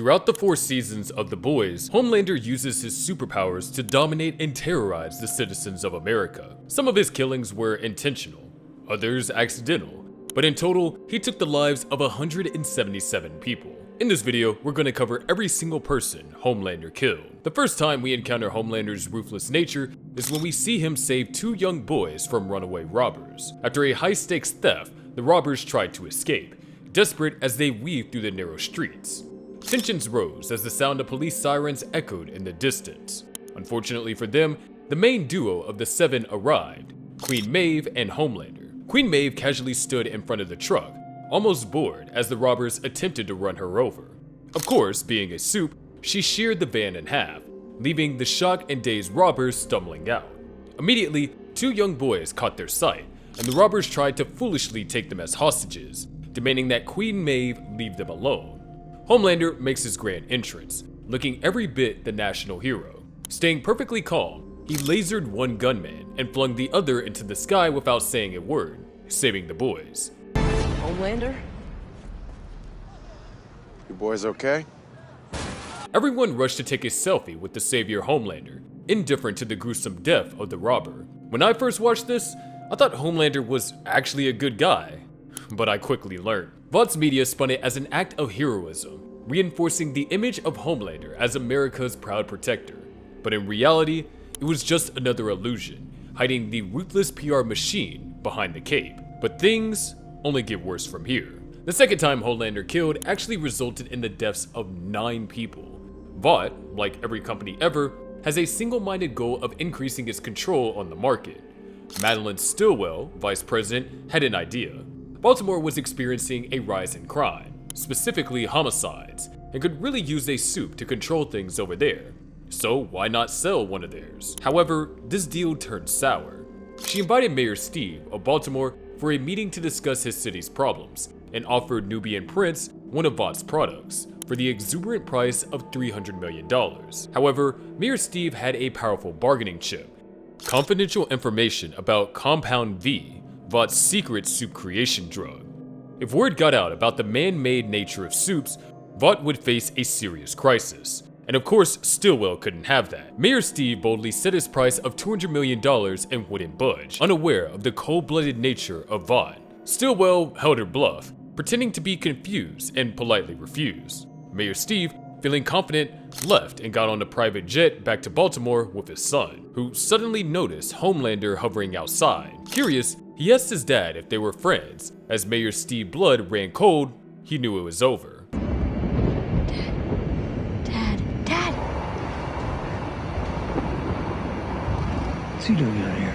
Throughout the 4 seasons of The Boys, Homelander uses his superpowers to dominate and terrorize the citizens of America. Some of his killings were intentional, others accidental, but in total, he took the lives of 177 people. In this video, we're going to cover every single person Homelander killed. The first time we encounter Homelander's ruthless nature is when we see him save 2 young boys from runaway robbers. After a high-stakes theft, the robbers tried to escape, desperate as they weaved through the narrow streets. Tensions rose as the sound of police sirens echoed in the distance. Unfortunately for them, the main duo of the 7 arrived, Queen Maeve and Homelander. Queen Maeve casually stood in front of the truck, almost bored as the robbers attempted to run her over. Of course, being a Supe, she sheared the van in half, leaving the shocked and dazed robbers stumbling out. Immediately, 2 young boys caught their sight, and the robbers tried to foolishly take them as hostages, demanding that Queen Maeve leave them alone. Homelander makes his grand entrance, looking every bit the national hero. Staying perfectly calm, he lasered one gunman and flung the other into the sky without saying a word, saving the boys. Homelander? You boys okay? Everyone rushed to take a selfie with the savior Homelander, indifferent to the gruesome death of the robber. When I first watched this, I thought Homelander was actually a good guy, but I quickly learned. Vought's media spun it as an act of heroism, reinforcing the image of Homelander as America's proud protector. But in reality, it was just another illusion, hiding the ruthless PR machine behind the cape. But things only get worse from here. The second time Homelander killed actually resulted in the deaths of 9 people. Vought, like every company ever, has a single-minded goal of increasing its control on the market. Madeline Stillwell, vice president, had an idea. Baltimore was experiencing a rise in crime, specifically homicides, and could really use a Supe to control things over there. So why not sell one of theirs? However, this deal turned sour. She invited Mayor Steve of Baltimore for a meeting to discuss his city's problems, and offered Nubian Prince one of Vought's products for the exuberant price of $300 million. However, Mayor Steve had a powerful bargaining chip: confidential information about Compound V, Vought's secret Supe creation drug. If word got out about the man-made nature of Supes, Vought would face a serious crisis. And of course, Stillwell couldn't have that. Mayor Steve boldly set his price of $200 million and wouldn't budge, unaware of the cold-blooded nature of Vought. Stillwell held her bluff, pretending to be confused and politely refused. Mayor Steve, feeling confident, left and got on a private jet back to Baltimore with his son, who suddenly noticed Homelander hovering outside. Curious, he asked his dad if they were friends. As Mayor Steve's blood ran cold, he knew it was over. What's he doing out here?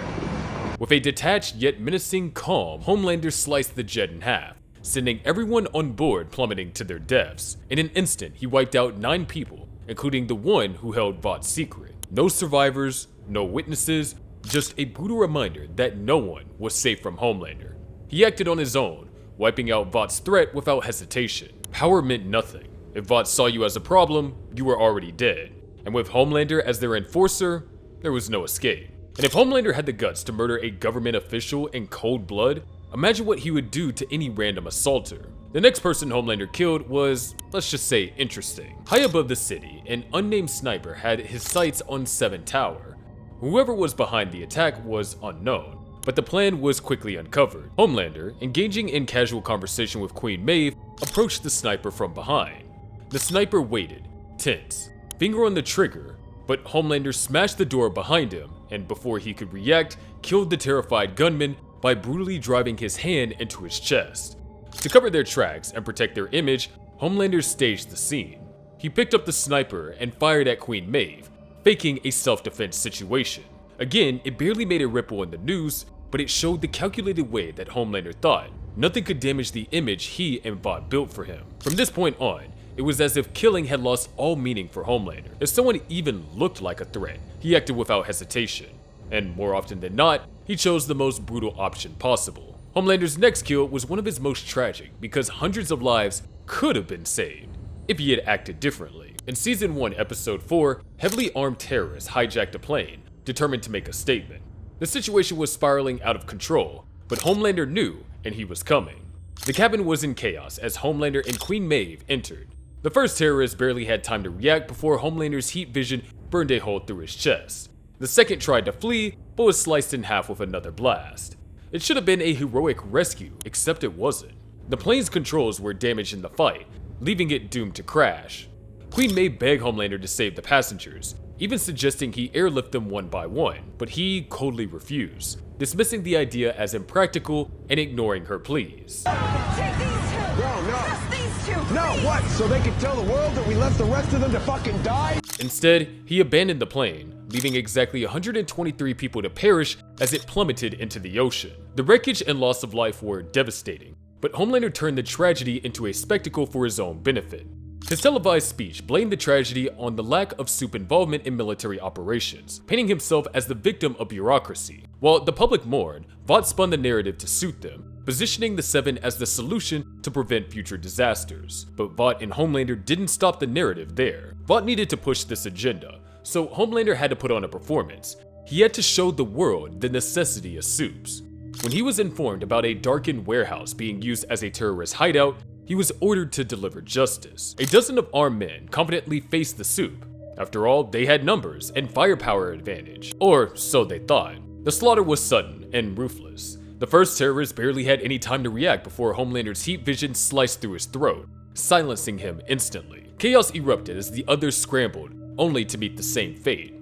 With a detached yet menacing calm, Homelander sliced the jet in half, sending everyone on board plummeting to their deaths. In an instant, he wiped out 9 people, including the one who held Vought's secret. No survivors, no witnesses, just a brutal reminder that no one was safe from Homelander. He acted on his own, wiping out Vought's threat without hesitation. Power meant nothing. If Vought saw you as a problem, you were already dead. And with Homelander as their enforcer, there was no escape. And if Homelander had the guts to murder a government official in cold blood, imagine what he would do to any random assaulter. The next person Homelander killed was, let's just say, interesting. High above the city, an unnamed sniper had his sights on 7 Tower. Whoever was behind the attack was unknown, but the plan was quickly uncovered. Homelander, engaging in casual conversation with Queen Maeve, approached the sniper from behind. The sniper waited, tense, finger on the trigger, but Homelander smashed the door behind him, and before he could react, killed the terrified gunman by brutally driving his hand into his chest. To cover their tracks and protect their image, Homelander staged the scene. He picked up the sniper and fired at Queen Maeve, faking a self-defense situation. Again, it barely made a ripple in the news, but it showed the calculated way that Homelander thought. Nothing could damage the image he and Vought built for him. From this point on, it was as if killing had lost all meaning for Homelander. If someone even looked like a threat, he acted without hesitation. And more often than not, he chose the most brutal option possible. Homelander's next kill was one of his most tragic because hundreds of lives could have been saved if he had acted differently. In Season 1, Episode 4, heavily armed terrorists hijacked a plane, determined to make a statement. The situation was spiraling out of control, but Homelander knew, and he was coming. The cabin was in chaos as Homelander and Queen Maeve entered. The first terrorist barely had time to react before Homelander's heat vision burned a hole through his chest. The second tried to flee, but was sliced in half with another blast. It should have been a heroic rescue, except it wasn't. The plane's controls were damaged in the fight, leaving it doomed to crash. Queen May begged Homelander to save the passengers, even suggesting he airlift them one by one, but he coldly refused, dismissing the idea as impractical and ignoring her pleas. Take these two! No. Just these two! No, please. what? So they can tell the world that we left the rest of them to fucking die? Instead, he abandoned the plane, leaving exactly 123 people to perish as it plummeted into the ocean. The wreckage and loss of life were devastating, but Homelander turned the tragedy into a spectacle for his own benefit. His televised speech blamed the tragedy on the lack of Supes' involvement in military operations, painting himself as the victim of bureaucracy. While the public mourned, Vought spun the narrative to suit them, positioning the Seven as the solution to prevent future disasters. But Vought and Homelander didn't stop the narrative there. Vought needed to push this agenda, so Homelander had to put on a performance. He had to show the world the necessity of Supes. When he was informed about a darkened warehouse being used as a terrorist hideout, he was ordered to deliver justice. A dozen of armed men confidently faced the Supes. After all, they had numbers and firepower advantage, or so they thought. The slaughter was sudden and ruthless. The first terrorist barely had any time to react before Homelander's heat vision sliced through his throat, silencing him instantly. Chaos erupted as the others scrambled, only to meet the same fate.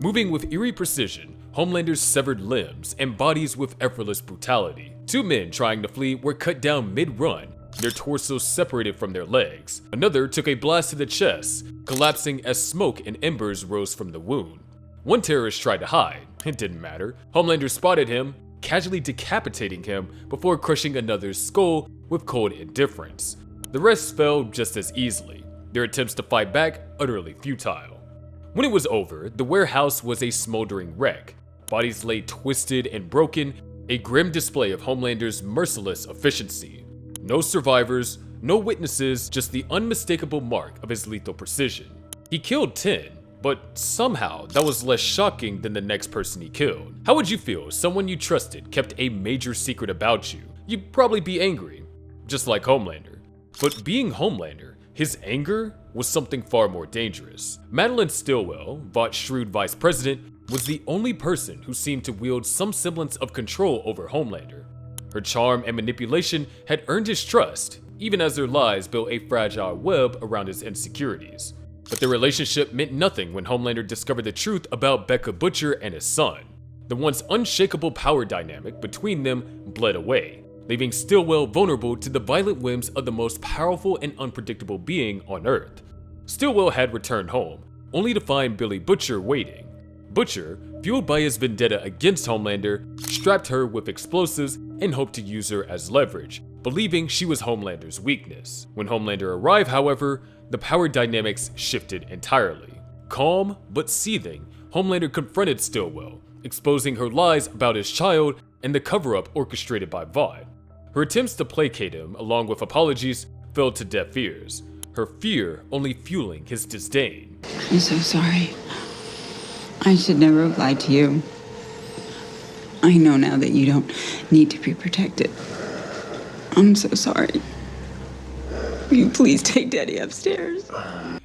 Moving with eerie precision, Homelander severed limbs and bodies with effortless brutality. Two men trying to flee were cut down mid-run, their torsos separated from their legs. Another took a blast to the chest, collapsing as smoke and embers rose from the wound. One terrorist tried to hide. It didn't matter. Homelander spotted him, casually decapitating him before crushing another's skull with cold indifference. The rest fell just as easily, their attempts to fight back utterly futile. When it was over, the warehouse was a smoldering wreck. Bodies lay twisted and broken, a grim display of Homelander's merciless efficiency. No survivors, no witnesses, just the unmistakable mark of his lethal precision. He killed 10, but somehow that was less shocking than the next person he killed. How would you feel if someone you trusted kept a major secret about you? You'd probably be angry, just like Homelander. But being Homelander, his anger was something far more dangerous. Madeline Stillwell, Vaught's shrewd vice president, was the only person who seemed to wield some semblance of control over Homelander. Her charm and manipulation had earned his trust, even as their lies built a fragile web around his insecurities. But their relationship meant nothing when Homelander discovered the truth about Becca Butcher and his son. The once unshakable power dynamic between them bled away, leaving Stillwell vulnerable to the violent whims of the most powerful and unpredictable being on Earth. Stillwell had returned home, only to find Billy Butcher waiting. Butcher, fueled by his vendetta against Homelander, strapped her with explosives and hoped to use her as leverage, believing she was Homelander's weakness. When Homelander arrived, however, the power dynamics shifted entirely. Calm but seething, Homelander confronted Stillwell, exposing her lies about his child and the cover-up orchestrated by Vought. Her attempts to placate him, along with apologies, fell to deaf ears, her fear only fueling his disdain. I'm so sorry. I should never have lied to you. I know now that you don't need to be protected. I'm so sorry. Will you please take Daddy upstairs?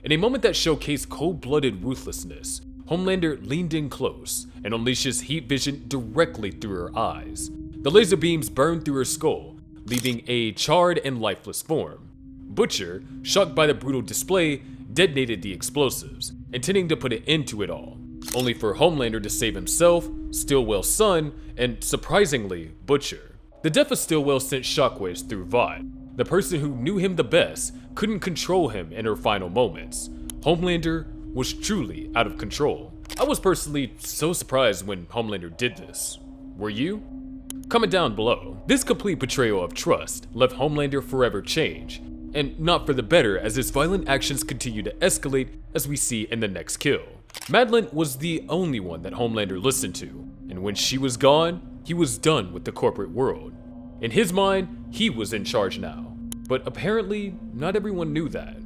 In a moment that showcased cold-blooded ruthlessness, Homelander leaned in close and unleashed his heat vision directly through her eyes. The laser beams burned through her skull, leaving a charred and lifeless form. Butcher, shocked by the brutal display, detonated the explosives, intending to put an end to it all, only for Homelander to save himself, Stillwell's son, and surprisingly, Butcher. The death of Stillwell sent shockwaves through Vought. The person who knew him the best couldn't control him in her final moments. Homelander was truly out of control. I was personally so surprised when Homelander did this. Were you? Comment down below. This complete betrayal of trust left Homelander forever changed, and not for the better as his violent actions continue to escalate as we see in the next kill. Madeline was the only one that Homelander listened to, and when she was gone, he was done with the corporate world. In his mind, he was in charge now, but apparently not everyone knew that.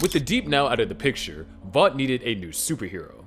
With the Deep now out of the picture, Vought needed a new superhero.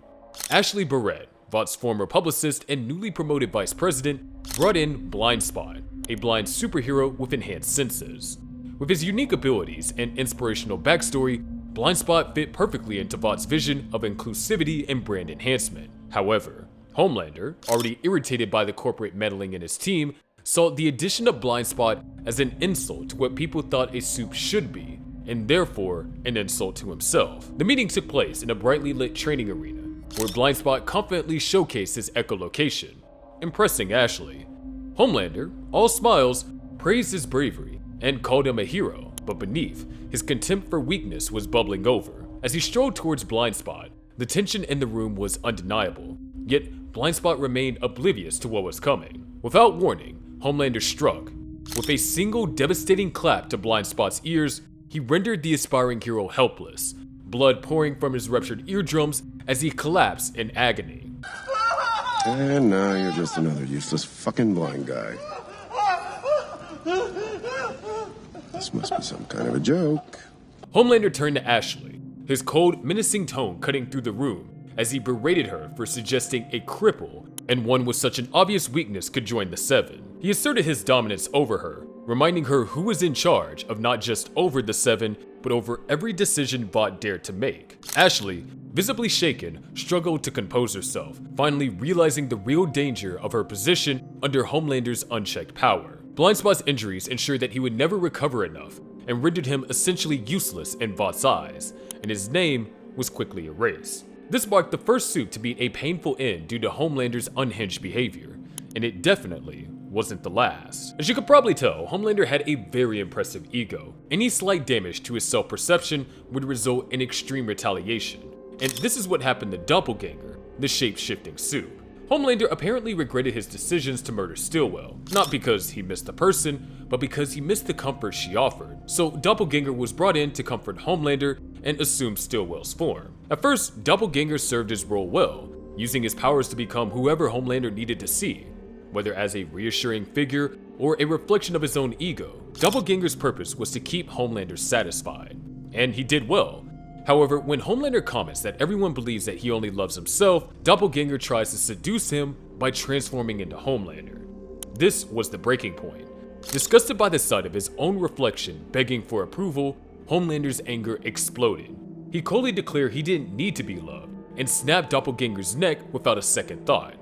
Ashley Barrett, Vaught's former publicist and newly promoted vice president, brought in Blind Spot, a blind superhero with enhanced senses. With his unique abilities and inspirational backstory, Blind Spot fit perfectly into Vought's vision of inclusivity and brand enhancement. However, Homelander, already irritated by the corporate meddling in his team, saw the addition of Blind Spot as an insult to what people thought a Supes should be, and therefore an insult to himself. The meeting took place in a brightly lit training arena, where Blind Spot confidently showcased his echolocation, impressing Ashley. Homelander, all smiles, praised his bravery and called him a hero, but beneath, his contempt for weakness was bubbling over. As he strode towards Blind Spot, the tension in the room was undeniable, yet Blind Spot remained oblivious to what was coming. Without warning, Homelander struck. With a single devastating clap to Blind Spot's ears, he rendered the aspiring hero helpless, blood pouring from his ruptured eardrums as he collapsed in agony. And now you're just another useless fucking blind guy. This must be some kind of a joke. Homelander turned to Ashley, his cold, menacing tone cutting through the room as he berated her for suggesting a cripple and one with such an obvious weakness could join the Seven. He asserted his dominance over her, reminding her who was in charge of not just over the Seven, but over every decision Vought dared to make. Ashley, visibly shaken, struggled to compose herself, finally realizing the real danger of her position under Homelander's unchecked power. Blind Spot's injuries ensured that he would never recover enough, and rendered him essentially useless in Vought's eyes, and his name was quickly erased. This marked the first suit to meet a painful end due to Homelander's unhinged behavior, and it definitely wasn't the last. As you could probably tell, Homelander had a very impressive ego. Any slight damage to his self-perception would result in extreme retaliation, and this is what happened to Doppelganger, the shape-shifting suit. Homelander apparently regretted his decisions to murder Stillwell, not because he missed the person, but because he missed the comfort she offered. So Doppelganger was brought in to comfort Homelander and assume Stillwell's form. At first, Doppelganger served his role well, using his powers to become whoever Homelander needed to see, whether as a reassuring figure or a reflection of his own ego. Doppelganger's purpose was to keep Homelander satisfied, and he did well. However, when Homelander comments that everyone believes that he only loves himself, Doppelganger tries to seduce him by transforming into Homelander. This was the breaking point. Disgusted by the sight of his own reflection begging for approval, Homelander's anger exploded. He coldly declared he didn't need to be loved, and snapped Doppelganger's neck without a second thought.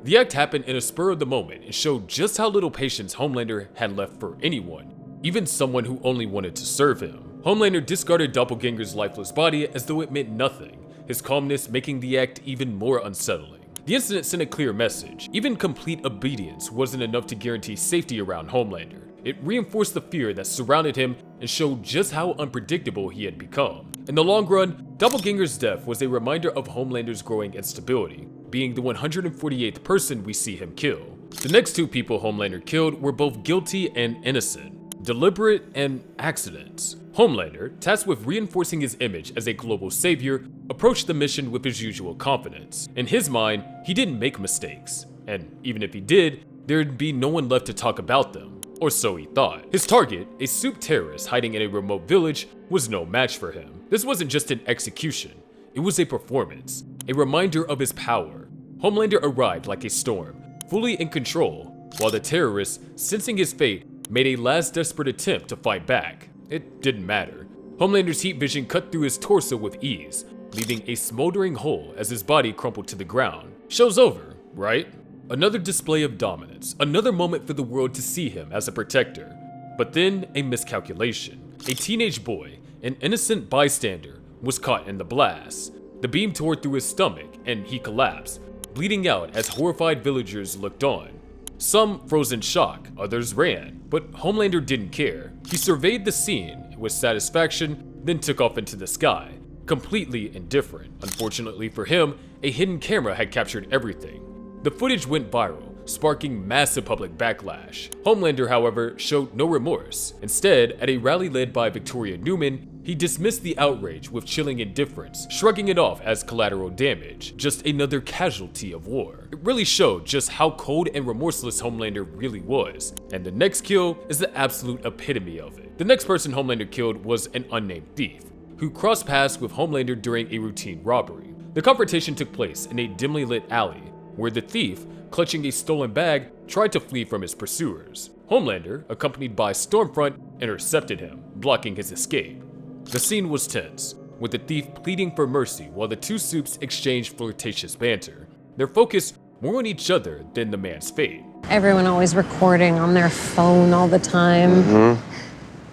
The act happened in a spur of the moment and showed just how little patience Homelander had left for anyone, even someone who only wanted to serve him. Homelander discarded Doppelganger's lifeless body as though it meant nothing, his calmness making the act even more unsettling. The incident sent a clear message. Even complete obedience wasn't enough to guarantee safety around Homelander. It reinforced the fear that surrounded him and showed just how unpredictable he had become. In the long run, Doppelganger's death was a reminder of Homelander's growing instability, being the 148th person we see him kill. The next two people Homelander killed were both guilty and innocent, deliberate and accidents. Homelander, tasked with reinforcing his image as a global savior, approached the mission with his usual confidence. In his mind, he didn't make mistakes, and even if he did, there'd be no one left to talk about them, or so he thought. His target, a Supe terrorist hiding in a remote village, was no match for him. This wasn't just an execution, it was a performance, a reminder of his power. Homelander arrived like a storm, fully in control, while the terrorist, sensing his fate, made a last desperate attempt to fight back. It didn't matter. Homelander's heat vision cut through his torso with ease, leaving a smoldering hole as his body crumpled to the ground. Show's over, right? Another display of dominance, another moment for the world to see him as a protector. But then a miscalculation. A teenage boy, an innocent bystander, was caught in the blast. The beam tore through his stomach and he collapsed, bleeding out as horrified villagers looked on. Some froze in shock, others ran, but Homelander didn't care. He surveyed the scene with satisfaction, then took off into the sky, completely indifferent. Unfortunately for him, a hidden camera had captured everything. The footage went viral, sparking massive public backlash. Homelander, however, showed no remorse. Instead, at a rally led by Victoria Newman, he dismissed the outrage with chilling indifference, shrugging it off as collateral damage, just another casualty of war. It really showed just how cold and remorseless Homelander really was, and the next kill is the absolute epitome of it. The next person Homelander killed was an unnamed thief, who crossed paths with Homelander during a routine robbery. The confrontation took place in a dimly lit alley, where the thief, clutching a stolen bag, tried to flee from his pursuers. Homelander, accompanied by Stormfront, intercepted him, blocking his escape. The scene was tense. with the thief pleading for mercy while the two Supes exchanged flirtatious banter, their focus more on each other than the man's fate. Everyone always recording on their phone all the time.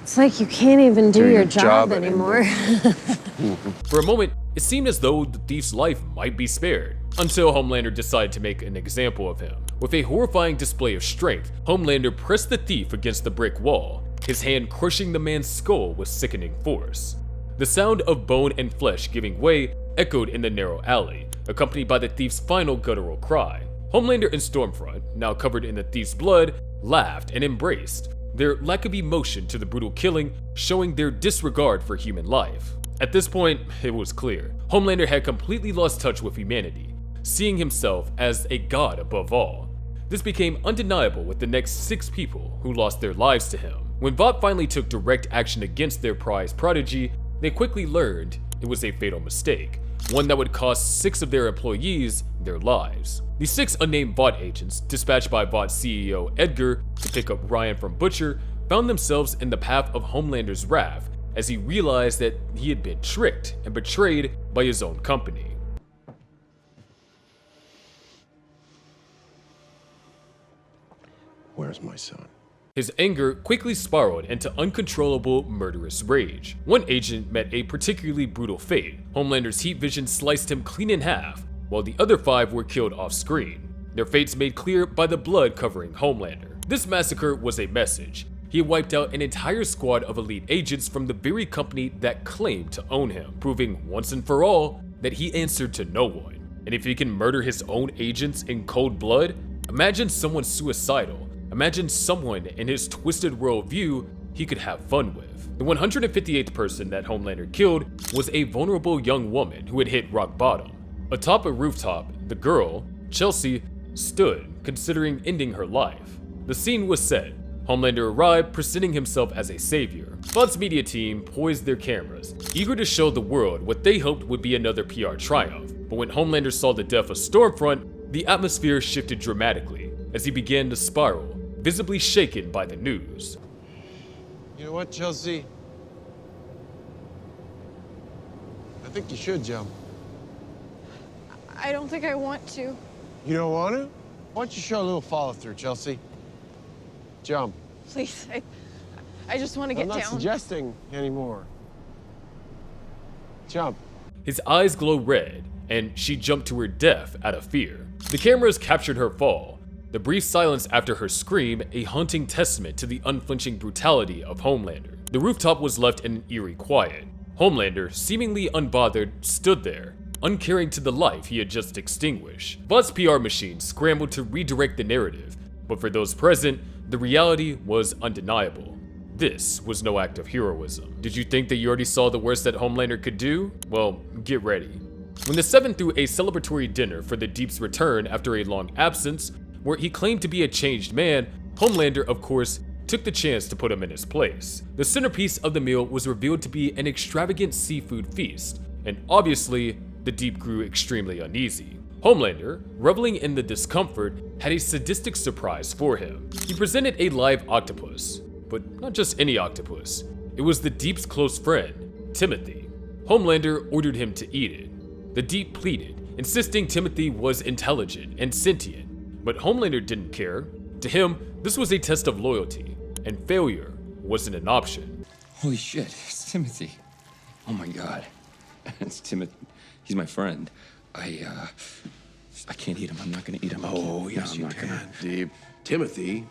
It's like you can't even do your job anymore. For a moment, it seemed as though the thief's life might be spared, until Homelander decided to make an example of him. With a horrifying display of strength, Homelander pressed the thief against the brick wall, his hand crushing the man's skull with sickening force. The sound of bone and flesh giving way echoed in the narrow alley, accompanied by the thief's final guttural cry. Homelander and Stormfront, now covered in the thief's blood, laughed and embraced, their lack of emotion to the brutal killing showing their disregard for human life. At this point, it was clear. Homelander had completely lost touch with humanity, seeing himself as a god above all. This became undeniable with the next 6 people who lost their lives to him. When Vought finally took direct action against their prized prodigy, they quickly learned it was a fatal mistake, one that would cost 6 of their employees their lives. The 6 unnamed Vought agents, dispatched by Vought CEO Edgar to pick up Ryan from Butcher, found themselves in the path of Homelander's wrath as he realized that he had been tricked and betrayed by his own company. Where's my son? His anger quickly spiraled into uncontrollable, murderous rage. One agent met a particularly brutal fate. Homelander's heat vision sliced him clean in half, while the other 5 were killed off-screen, their fates made clear by the blood covering Homelander. This massacre was a message. He had wiped out an entire squad of elite agents from the very company that claimed to own him, proving once and for all that he answered to no one. And if he can murder his own agents in cold blood, imagine someone suicidal. Imagine someone in his twisted worldview he could have fun with. The 158th person that Homelander killed was a vulnerable young woman who had hit rock bottom. Atop a rooftop, the girl, Chelsea, stood, considering ending her life. The scene was set. Homelander arrived, presenting himself as a savior. Vought's media team poised their cameras, eager to show the world what they hoped would be another PR triumph. But when Homelander saw the death of Stormfront, the atmosphere shifted dramatically as he began to spiral, visibly shaken by the news. You know what, Chelsea? I think you should jump. I don't think I want to. You don't want to? Why don't you show a little follow-through, Chelsea? Jump. Please, I just want to get I'm not down. suggesting anymore. Jump. His eyes glowed red, and she jumped to her death out of fear. The cameras captured her fall, the brief silence after her scream a haunting testament to the unflinching brutality of Homelander. The rooftop was left in an eerie quiet. Homelander, seemingly unbothered, stood there, uncaring to the life he had just extinguished. Vought's PR machine scrambled to redirect the narrative, but for those present, the reality was undeniable. This was no act of heroism. Did you think that you already saw the worst that Homelander could do? Well, get ready. When the 7 threw a celebratory dinner for the Deep's return after a long absence, where he claimed to be a changed man, Homelander, of course, took the chance to put him in his place. The centerpiece of the meal was revealed to be an extravagant seafood feast, and obviously, the Deep grew extremely uneasy. Homelander, reveling in the discomfort, had a sadistic surprise for him. He presented a live octopus, but not just any octopus. It was the Deep's close friend, Timothy. Homelander ordered him to eat it. The Deep pleaded, insisting Timothy was intelligent and sentient, but Homelander didn't care. To him, this was a test of loyalty, and failure wasn't an option. Holy shit, it's Timothy. Oh my god. It's Timothy. He's my friend. I can't eat him. I'm not gonna eat him. Oh, yes, you can, Deep. Timothy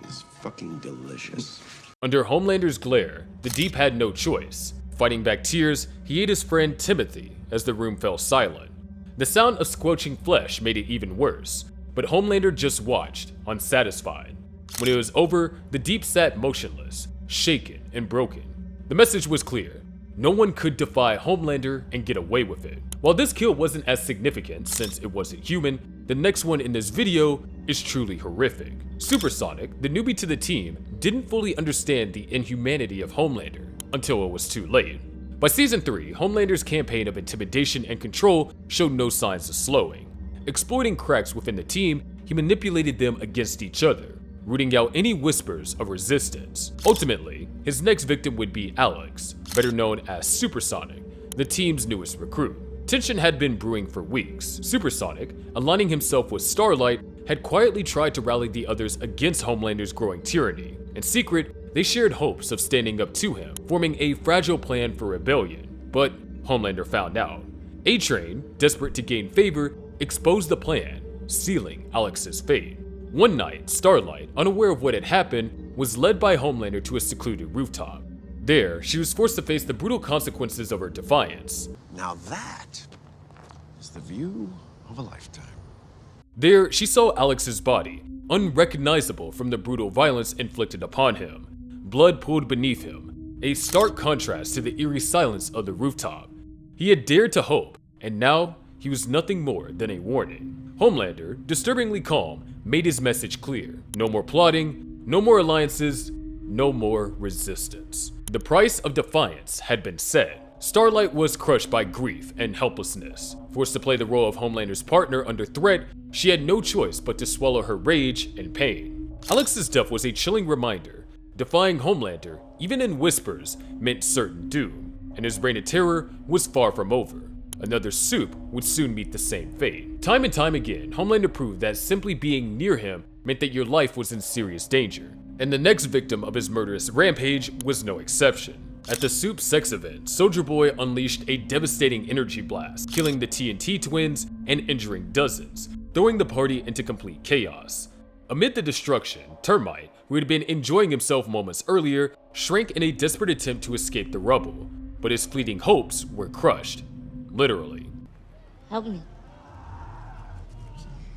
is fucking delicious. Under Homelander's glare, the Deep had no choice. Fighting back tears, he ate his friend Timothy as the room fell silent. The sound of squelching flesh made it even worse, but Homelander just watched, unsatisfied. When it was over, the Deep sat motionless, shaken and broken. The message was clear. No one could defy Homelander and get away with it. While this kill wasn't as significant since it wasn't human, the next one in this video is truly horrific. Supersonic, the newbie to the team, didn't fully understand the inhumanity of Homelander until it was too late. By season 3, Homelander's campaign of intimidation and control showed no signs of slowing. Exploiting cracks within the team, he manipulated them against each other, rooting out any whispers of resistance. Ultimately, his next victim would be Alex, better known as Supersonic, the team's newest recruit. Tension had been brewing for weeks. Supersonic, aligning himself with Starlight, had quietly tried to rally the others against Homelander's growing tyranny. In secret, they shared hopes of standing up to him, forming a fragile plan for rebellion. But Homelander found out. A-Train, desperate to gain favor, exposed the plan, sealing Alex's fate. One night, Starlight, unaware of what had happened, was led by Homelander to a secluded rooftop. There, she was forced to face the brutal consequences of her defiance. Now that is the view of a lifetime. There, she saw Alex's body, unrecognizable from the brutal violence inflicted upon him. Blood pooled beneath him, a stark contrast to the eerie silence of the rooftop. He had dared to hope, and now he was nothing more than a warning. Homelander, disturbingly calm, made his message clear. No more plotting, no more alliances, no more resistance. The price of defiance had been set. Starlight was crushed by grief and helplessness. Forced to play the role of Homelander's partner under threat, she had no choice but to swallow her rage and pain. Alex's death was a chilling reminder. Defying Homelander, even in whispers, meant certain doom, and his reign of terror was far from over. Another Supe would soon meet the same fate. Time and time again, Homelander proved that simply being near him meant that your life was in serious danger, and the next victim of his murderous rampage was no exception. At the Supes sex event, Soldier Boy unleashed a devastating energy blast, killing the TNT twins and injuring dozens, throwing the party into complete chaos. Amid the destruction, Termite, who had been enjoying himself moments earlier, shrank in a desperate attempt to escape the rubble, but his fleeting hopes were crushed. Literally. Help me.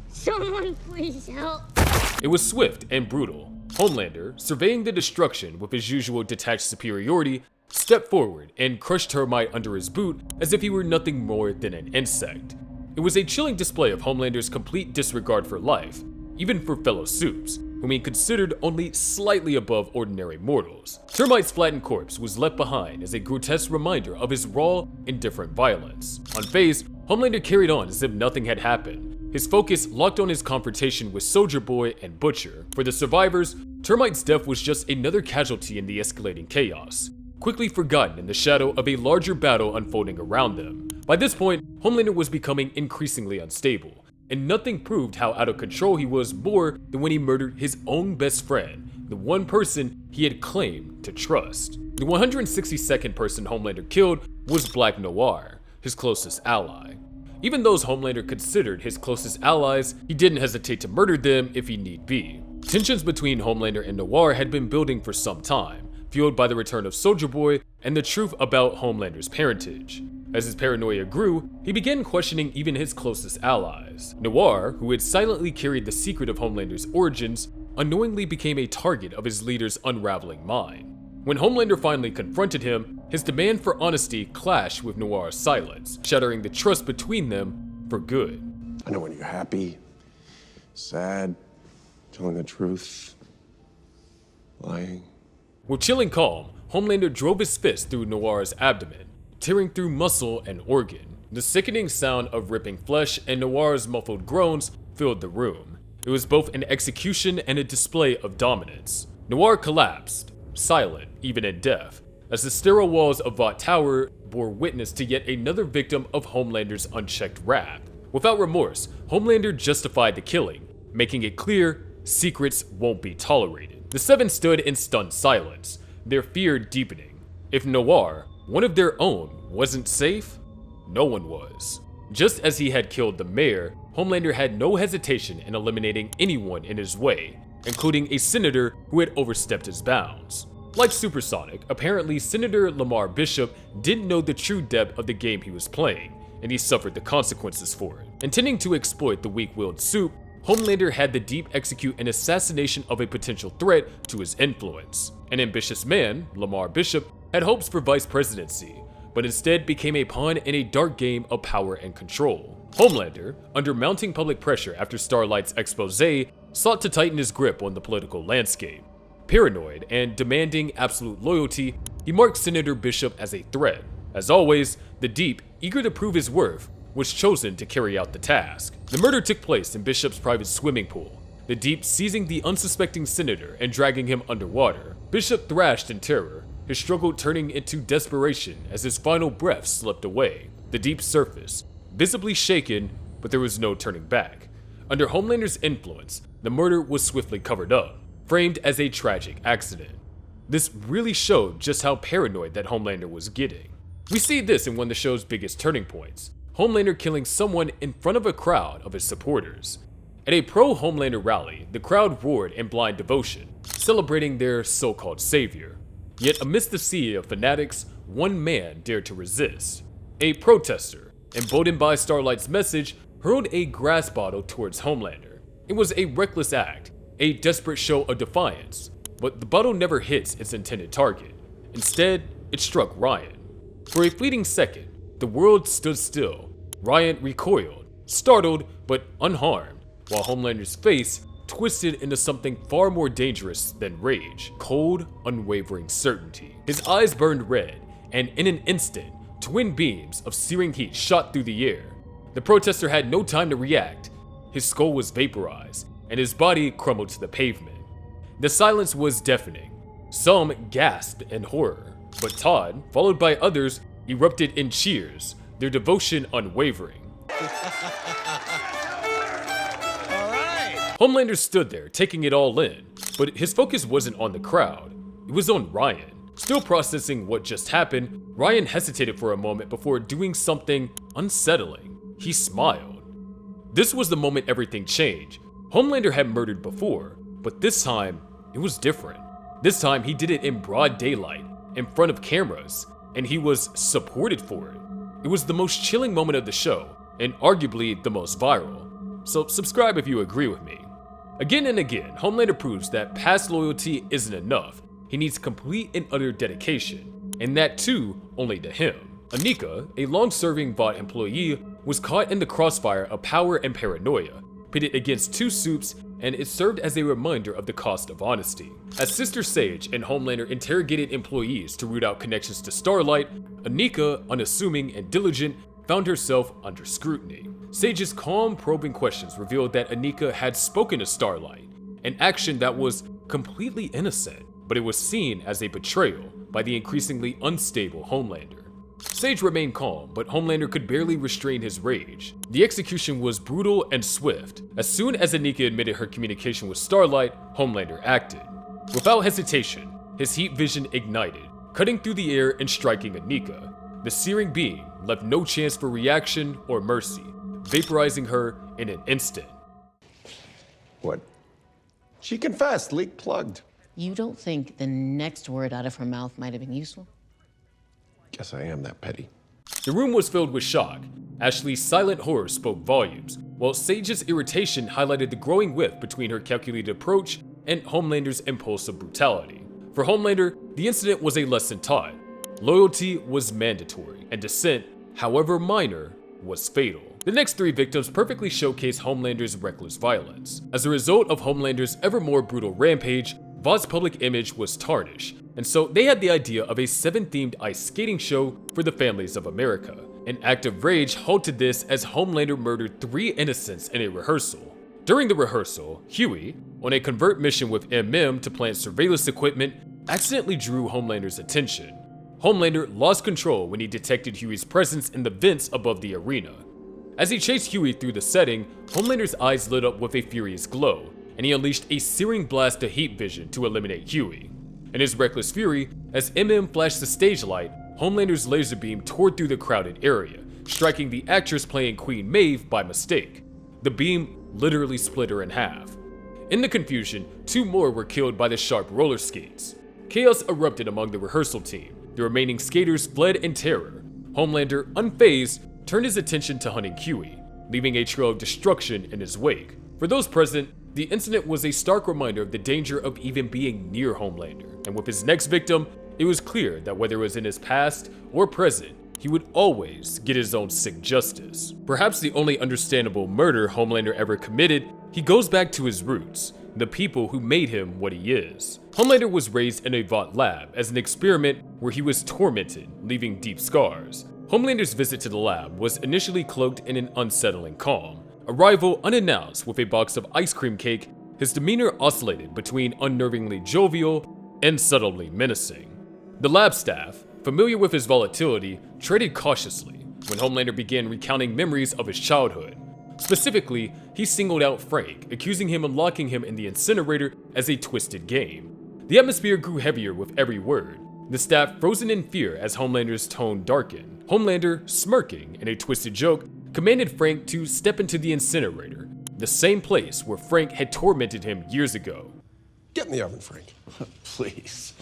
Someone please help. It was swift and brutal. Homelander, surveying the destruction with his usual detached superiority, stepped forward and crushed Termite under his boot as if he were nothing more than an insect. It was a chilling display of Homelander's complete disregard for life, even for fellow Supes, whom he considered only slightly above ordinary mortals. Termite's flattened corpse was left behind as a grotesque reminder of his raw, indifferent violence. Unfazed, Homelander carried on as if nothing had happened, his focus locked on his confrontation with Soldier Boy and Butcher. For the survivors, Termite's death was just another casualty in the escalating chaos, quickly forgotten in the shadow of a larger battle unfolding around them. By this point, Homelander was becoming increasingly unstable, and nothing proved how out of control he was more than when he murdered his own best friend, the one person he had claimed to trust. The 162nd person Homelander killed was Black Noir, his closest ally. Even those Homelander considered his closest allies, he didn't hesitate to murder them if he need be. Tensions between Homelander and Noir had been building for some time, fueled by the return of Soldier Boy and the truth about Homelander's parentage. As his paranoia grew, he began questioning even his closest allies. Noir, who had silently carried the secret of Homelander's origins, unknowingly became a target of his leader's unraveling mind. When Homelander finally confronted him, his demand for honesty clashed with Noir's silence, shattering the trust between them for good. I know when you're happy, sad, telling the truth, lying. With chilling calm, Homelander drove his fist through Noir's abdomen, tearing through muscle and organ. The sickening sound of ripping flesh and Noir's muffled groans filled the room. It was both an execution and a display of dominance. Noir collapsed, silent even in death, as the sterile walls of Vought Tower bore witness to yet another victim of Homelander's unchecked wrath. Without remorse, Homelander justified the killing, making it clear secrets won't be tolerated. The seven stood in stunned silence, their fear deepening. If Noir, one of their own, wasn't safe, no one was. Just as he had killed the mayor, Homelander had no hesitation in eliminating anyone in his way, including a senator who had overstepped his bounds. Like Supersonic, apparently Senator Lamar Bishop didn't know the true depth of the game he was playing, and he suffered the consequences for it. Intending to exploit the weak-willed Supe, Homelander had the Deep execute an assassination of a potential threat to his influence. An ambitious man, Lamar Bishop, had hopes for vice presidency, but instead became a pawn in a dark game of power and control. Homelander, under mounting public pressure after Starlight's exposé, sought to tighten his grip on the political landscape. Paranoid and demanding absolute loyalty, he marked Senator Bishop as a threat. As always, the Deep, eager to prove his worth, was chosen to carry out the task. The murder took place in Bishop's private swimming pool, the Deep seizing the unsuspecting senator and dragging him underwater. Bishop thrashed in terror, his struggle turning into desperation as his final breath slipped away. The deep surface, visibly shaken, but there was no turning back. Under Homelander's influence, the murder was swiftly covered up, framed as a tragic accident. This really showed just how paranoid that Homelander was getting. We see this in one of the show's biggest turning points, Homelander killing someone in front of a crowd of his supporters. At a pro-Homelander rally, the crowd roared in blind devotion, celebrating their so-called savior. Yet amidst the sea of fanatics, one man dared to resist. A protester, emboldened by Starlight's message, hurled a grass bottle towards Homelander. It was a reckless act, a desperate show of defiance, but the bottle never hits its intended target. Instead, it struck Ryan. For a fleeting second, the world stood still. Ryan recoiled, startled but unharmed, while Homelander's face twisted into something far more dangerous than rage, cold, unwavering certainty. His eyes burned red, and in an instant, twin beams of searing heat shot through the air. The protester had no time to react. His skull was vaporized, and his body crumbled to the pavement. The silence was deafening. Some gasped in horror, but Todd, followed by others, erupted in cheers, their devotion unwavering. Homelander stood there, taking it all in, but his focus wasn't on the crowd. It was on Ryan. Still processing what just happened, Ryan hesitated for a moment before doing something unsettling. He smiled. This was the moment everything changed. Homelander had murdered before, but this time, it was different. This time, he did it in broad daylight, in front of cameras, and he was supported for it. It was the most chilling moment of the show, and arguably the most viral. So subscribe if you agree with me. Again and again, Homelander proves that past loyalty isn't enough. He needs complete and utter dedication, and that too, only to him. Anika, a long-serving Vought employee, was caught in the crossfire of power and paranoia, pitted against two Supes, and it served as a reminder of the cost of honesty. As Sister Sage and Homelander interrogated employees to root out connections to Starlight, Anika, unassuming and diligent, found herself under scrutiny. Sage's calm, probing questions revealed that Anika had spoken to Starlight, an action that was completely innocent, but it was seen as a betrayal by the increasingly unstable Homelander. Sage remained calm, but Homelander could barely restrain his rage. The execution was brutal and swift. As soon as Anika admitted her communication with Starlight, Homelander acted. Without hesitation, his heat vision ignited, cutting through the air and striking Anika. The searing beam left no chance for reaction or mercy, vaporizing her in an instant. What? She confessed, leak plugged. You don't think the next word out of her mouth might have been useful? Guess I am that petty. The room was filled with shock. Ashley's silent horror spoke volumes, while Sage's irritation highlighted the growing rift between her calculated approach and Homelander's impulsive brutality. For Homelander, the incident was a lesson taught. Loyalty was mandatory, and dissent, however minor, was fatal. The next three victims perfectly showcase Homelander's reckless violence. As a result of Homelander's ever more brutal rampage, Vought's public image was tarnished, and so they had the idea of a 7-themed ice skating show for the families of America. An act of rage halted this as Homelander murdered 3 innocents in a rehearsal. During the rehearsal, Huey, on a covert mission with MM to plant surveillance equipment, accidentally drew Homelander's attention. Homelander lost control when he detected Huey's presence in the vents above the arena. As he chased Huey through the setting, Homelander's eyes lit up with a furious glow, and he unleashed a searing blast of heat vision to eliminate Huey. In his reckless fury, as MM flashed the stage light, Homelander's laser beam tore through the crowded area, striking the actress playing Queen Maeve by mistake. The beam literally split her in half. In the confusion, 2 more were killed by the sharp roller skates. Chaos erupted among the rehearsal team. The remaining skaters fled in terror. Homelander, unfazed, turned his attention to hunting Huey, leaving a trail of destruction in his wake. For those present, the incident was a stark reminder of the danger of even being near Homelander, and with his next victim, it was clear that whether it was in his past or present, he would always get his own sick justice. Perhaps the only understandable murder Homelander ever committed, he goes back to his roots, the people who made him what he is. Homelander was raised in a Vought lab as an experiment where he was tormented, leaving deep scars. Homelander's visit to the lab was initially cloaked in an unsettling calm. Arrival unannounced with a box of ice cream cake, his demeanor oscillated between unnervingly jovial and subtly menacing. The lab staff, familiar with his volatility, treaded cautiously when Homelander began recounting memories of his childhood. Specifically, he singled out Frank, accusing him of locking him in the incinerator as a twisted game. The atmosphere grew heavier with every word, the staff frozen in fear as Homelander's tone darkened. Homelander, smirking in a twisted joke, commanded Frank to step into the incinerator, the same place where Frank had tormented him years ago. Get in the oven, Frank. Please.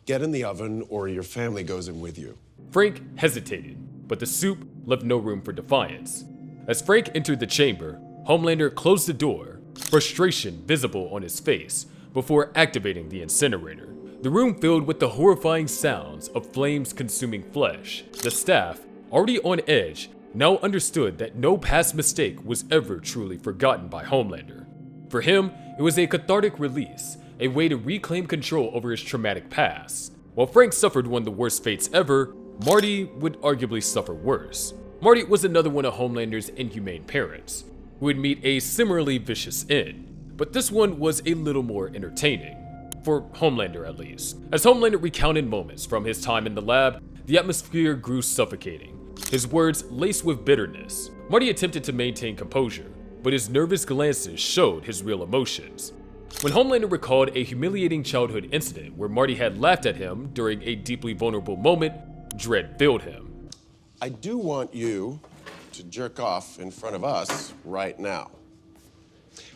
Get in the oven or your family goes in with you. Frank hesitated, but the soup left no room for defiance. As Frank entered the chamber, Homelander closed the door, frustration visible on his face, before activating the incinerator. The room filled with the horrifying sounds of flames consuming flesh. The staff, already on edge, now understood that no past mistake was ever truly forgotten by Homelander. For him, it was a cathartic release, a way to reclaim control over his traumatic past. While Frank suffered one of the worst fates ever, Marty would arguably suffer worse. Marty was another one of Homelander's inhumane parents, who would meet a similarly vicious end, but this one was a little more entertaining. For Homelander at least. As Homelander recounted moments from his time in the lab, the atmosphere grew suffocating, his words laced with bitterness. Marty attempted to maintain composure, but his nervous glances showed his real emotions. When Homelander recalled a humiliating childhood incident where Marty had laughed at him during a deeply vulnerable moment, dread filled him. I do want you to jerk off in front of us right now.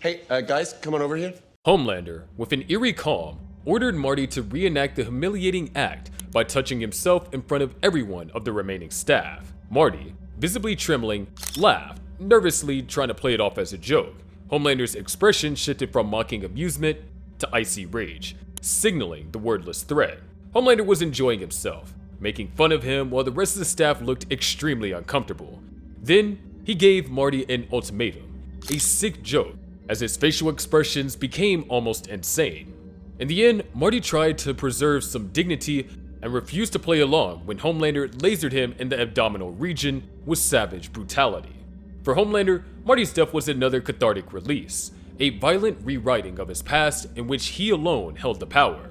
Hey, guys, come on over here. Homelander, with an eerie calm, ordered Marty to reenact the humiliating act by touching himself in front of everyone of the remaining staff. Marty, visibly trembling, laughed, nervously trying to play it off as a joke. Homelander's expression shifted from mocking amusement to icy rage, signaling the wordless threat. Homelander was enjoying himself, making fun of him while the rest of the staff looked extremely uncomfortable. Then, he gave Marty an ultimatum, a sick joke, as his facial expressions became almost insane. In the end, Marty tried to preserve some dignity and refused to play along when Homelander lasered him in the abdominal region with savage brutality. For Homelander, Marty's death was another cathartic release, a violent rewriting of his past in which he alone held the power.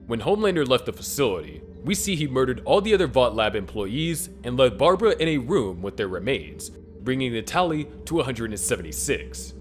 When Homelander left the facility, we see he murdered all the other Vought Lab employees and left Barbara in a room with their remains, bringing the tally to 176.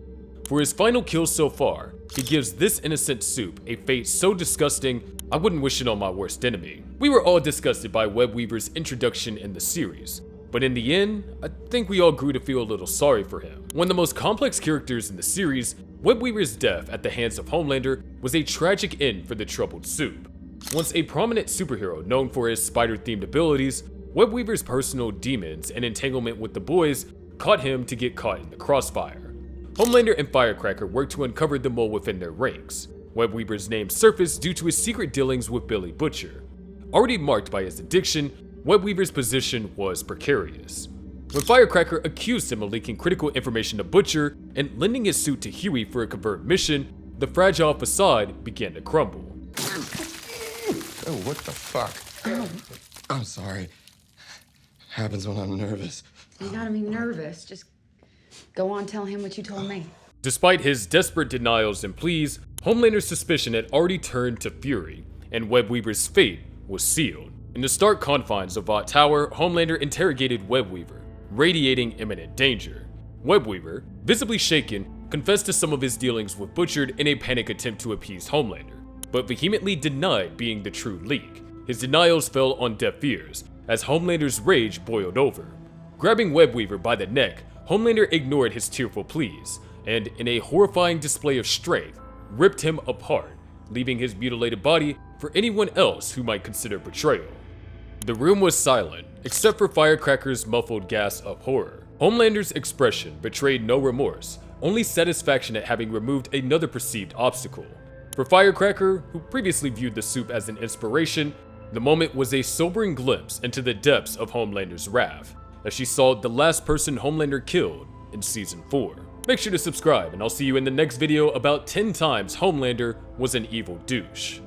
For his final kill so far, he gives this innocent soup a fate so disgusting, I wouldn't wish it on my worst enemy. We were all disgusted by Web Weaver's introduction in the series, but in the end, I think we all grew to feel a little sorry for him. One of the most complex characters in the series, Web Weaver's death at the hands of Homelander was a tragic end for the troubled soup. Once a prominent superhero known for his spider-themed abilities, Web Weaver's personal demons and entanglement with the boys caught him to get caught in the crossfire. Homelander and Firecracker worked to uncover the mole within their ranks. Web Weaver's name surfaced due to his secret dealings with Billy Butcher. Already marked by his addiction, Web Weaver's position was precarious. When Firecracker accused him of leaking critical information to Butcher and lending his suit to Huey for a covert mission, the fragile facade began to crumble. Oh, what the fuck? I'm sorry. Happens when I'm nervous. You gotta be nervous. Just go on, tell him what you told me. Despite his desperate denials and pleas, Homelander's suspicion had already turned to fury, and Web Weaver's fate was sealed. In the stark confines of Vought Tower, Homelander interrogated Web Weaver, radiating imminent danger. Web Weaver, visibly shaken, confessed to some of his dealings with Butcher in a panic attempt to appease Homelander, but vehemently denied being the true leak. His denials fell on deaf ears, as Homelander's rage boiled over. Grabbing Web Weaver by the neck, Homelander ignored his tearful pleas, and in a horrifying display of strength, ripped him apart, leaving his mutilated body for anyone else who might consider betrayal. The room was silent, except for Firecracker's muffled gasp of horror. Homelander's expression betrayed no remorse, only satisfaction at having removed another perceived obstacle. For Firecracker, who previously viewed the soup as an inspiration, the moment was a sobering glimpse into the depths of Homelander's wrath, as she saw the last person Homelander killed in Season 4. Make sure to subscribe, and I'll see you in the next video about 10 times Homelander was an evil douche.